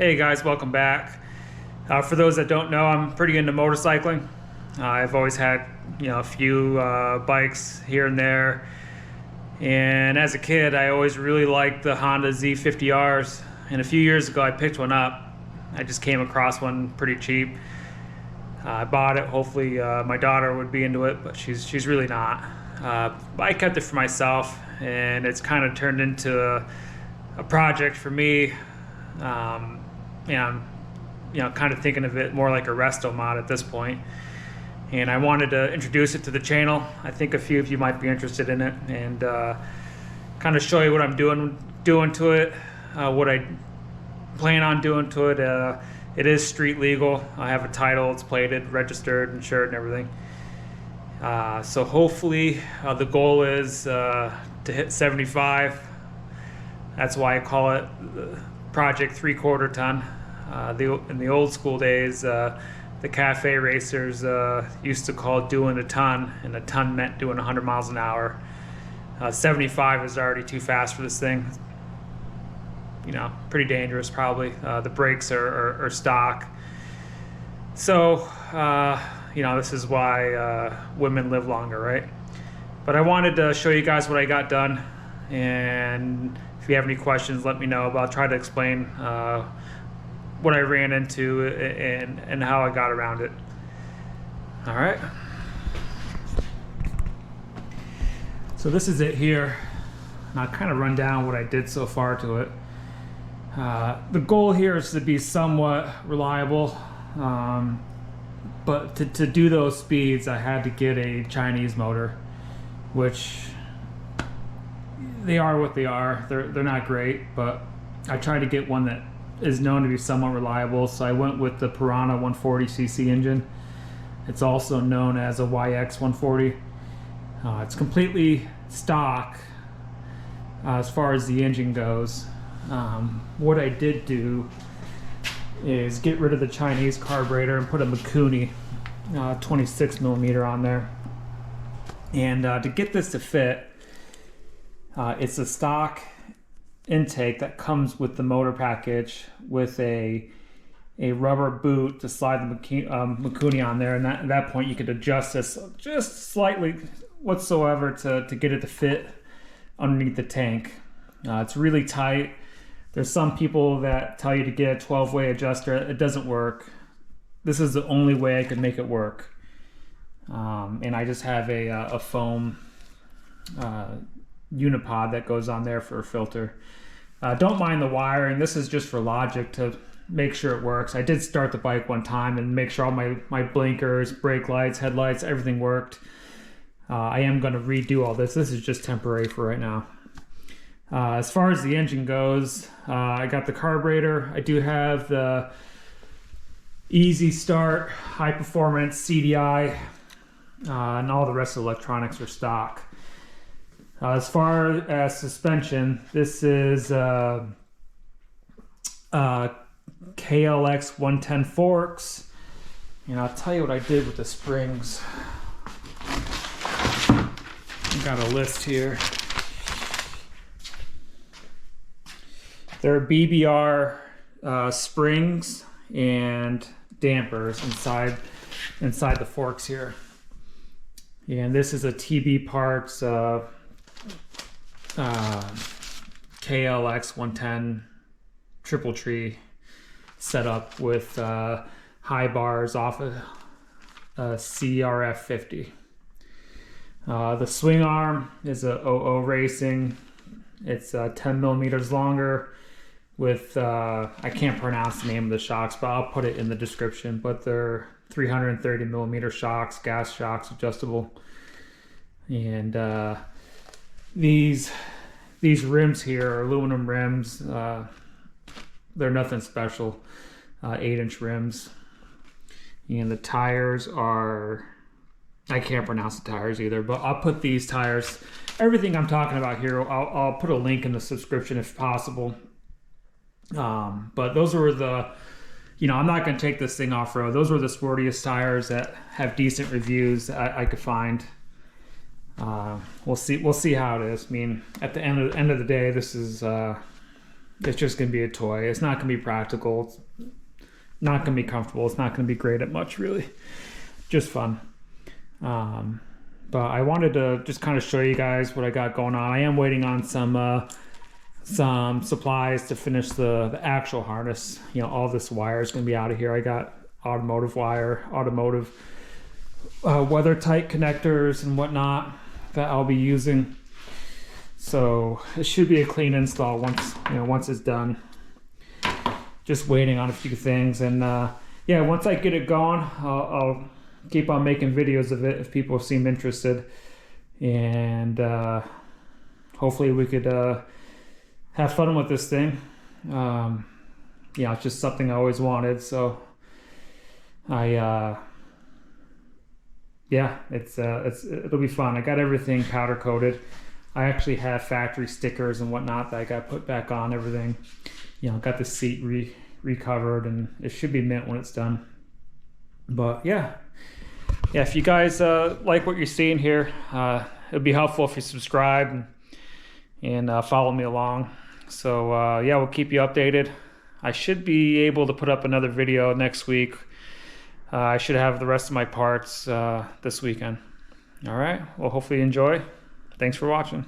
Hey guys, welcome back. For those that don't know, I'm pretty into motorcycling. I've always had, a few bikes here and there. And as a kid, I always really liked the Honda Z50Rs. And a few years ago, I picked one up. I just came across one pretty cheap. I bought it. Hopefully, my daughter would be into it, but she's really not. I kept it for myself, and it's kind of turned into a project for me. And I'm, kind of thinking of it more like a resto-mod at this point. And I wanted to introduce it to the channel. I think a few of you might be interested in it, and kind of show you what I'm doing to it, what I plan on doing to it. It is street legal. I have a title, it's plated, registered, insured, and everything. So hopefully the goal is to hit 75. That's why I call it Project 3/4 ton. In the old school days, the cafe racers used to call it doing a ton, and a ton meant doing 100 miles an hour. 75 is already too fast for this thing. Pretty dangerous probably. The brakes are stock. So, this is why women live longer, right? But I wanted to show you guys what I got done, and if you have any questions, let me know. But I'll try to explain what I ran into and how I got around it. All right. So this is it here. And I'll kind of run down what I did so far to it. The goal here is to be somewhat reliable, but to do those speeds, I had to get a Chinese motor, which they are what they are. They're not great, but I tried to get one that is known to be somewhat reliable, so I went with the Piranha 140cc engine. It's also known as a YX 140. It's completely stock as far as the engine goes. What I did do is get rid of the Chinese carburetor and put a Mikuni 26mm on there. And to get this to fit, it's a stock intake that comes with the motor package with a rubber boot to slide the Mikuni on there, and at that point you could adjust this just slightly whatsoever to get it to fit underneath the tank. It's really tight. There's some people that tell you to get a 12-way adjuster. It doesn't work. This is the only way I could make it work. And I just have a foam UniPod that goes on there for a filter. Don't mind the wiring. This is just for logic to make sure it works. I did start the bike one time and make sure all my blinkers, brake lights, headlights, everything worked. I am going to redo all this. This is just temporary for right now. As far as the engine goes, I got the carburetor. I do have the Easy Start high performance CDI, and all the rest of the electronics are stock. As far as suspension, this is KLX 110 forks, and I'll tell you what I did with the springs. I've got a list here. There are BBR springs and dampers inside the forks here, and this is a TBPARTS KLX 110 triple tree setup with high bars off of CRF50. The swing arm is a 00 Racing. It's 10 millimeters longer with I can't pronounce the name of the shocks, but I'll put it in the description. But they're 330 millimeter shocks, gas shocks, adjustable. And these rims here are aluminum rims. They're nothing special. 8-inch rims. And the tires are, I can't pronounce the tires either, but I'll put these tires, everything I'm talking about here, I'll put a link in the subscription if possible. But those were the, I'm not going to take this thing off-road. Those were the sportiest tires that have decent reviews I could find. We'll see how it is. I mean, at the end of the day, this is it's just gonna be a toy. It's not gonna be practical. It's not gonna be comfortable. It's not gonna be great at much, really. Just fun. But I wanted to just kind of show you guys what I got going on. I am waiting on some supplies to finish the actual harness. You know, all this wire is gonna be out of here. I got automotive wire, automotive weather tight connectors and whatnot that I'll be using. So it should be a clean install once it's done. Just waiting on a few things, and yeah, once I get it going, I'll keep on making videos of it if people seem interested, and hopefully we could have fun with this thing. Yeah, it's just something I always wanted, so yeah, it'll be fun. I got everything powder coated. I actually have factory stickers and whatnot that I got put back on everything. You know, got the seat recovered, and it should be mint when it's done. But yeah, if you guys like what you're seeing here, it'd be helpful if you subscribe and follow me along. So yeah, we'll keep you updated. I should be able to put up another video next week. I should have the rest of my parts this weekend. All right, well, hopefully you enjoy. Thanks for watching.